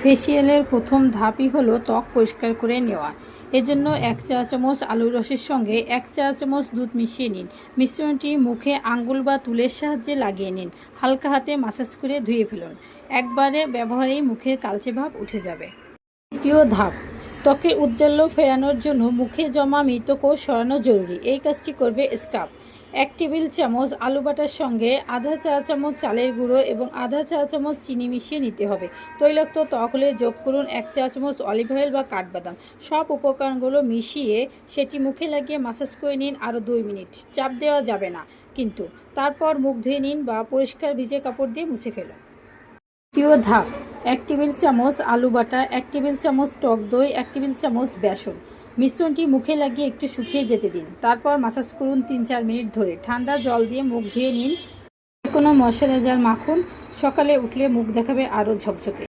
ফেসিয়ালের প্রথম ধাপই হলো ত্বক পরিষ্কার করে নেওয়া। এজন্য 1 চা চামচ আলুর রসের সঙ্গে 1 চা চামচ দুধ মিশিয়ে নিন। মিশ্রণটি মুখে আঙ্গুল বা তুলের সাহায্যে লাগিয়ে নিন। হালকা হাতে মাসাজ করে ধুয়ে ফেলুন। একবারে ব্যবহারেই মুখের কালচে ভাব উঠে যাবে। দ্বিতীয় ধাপ, ত্বকের উজ্জ্বল্য ফেরানোর জন্য মুখে জমা মৃত কোষ সরানো জরুরি। এই কাজটি করবে স্ক্রাব। 1 টেবিল চামচ আলু বাটার সঙ্গে আধা চা চামচ চালের গুঁড়ো এবং আধা চা চামচ চিনি মিশিয়ে নিতে হবে। তৈলাক্ত ত্বক হলে যোগ করুন 1 চা চামচ অলিভ অয়েল বা কাঠবাদাম। সব উপকরণগুলো মিশিয়ে সেটি মুখে লাগিয়ে মাসাজ করে নিন আরও 2 মিনিট। চাপ দেওয়া যাবে না কিন্তু। তারপর মুখ ধুয়ে নিন বা পরিষ্কার ভিজে কাপড় দিয়ে মুছে ফেলুন। তৃতীয় ধাপ, 1 টেবিল চামচ আলু বাটা, 1 টেবিল চামচ টক দই, 1 টেবিল চামচ বেসন। মিশ্রণটি মুখে লাগিয়ে একটু শুকিয়ে যেতে দিন। তারপর মাসাজ করুন 3-4 মিনিট ধরে। ঠান্ডা জল দিয়ে মুখ ধুয়ে নিন। কোনো ময়শ্চারাইজার মাখুন। সকালে উঠলে মুখ দেখাবে আরও ঝকঝকে।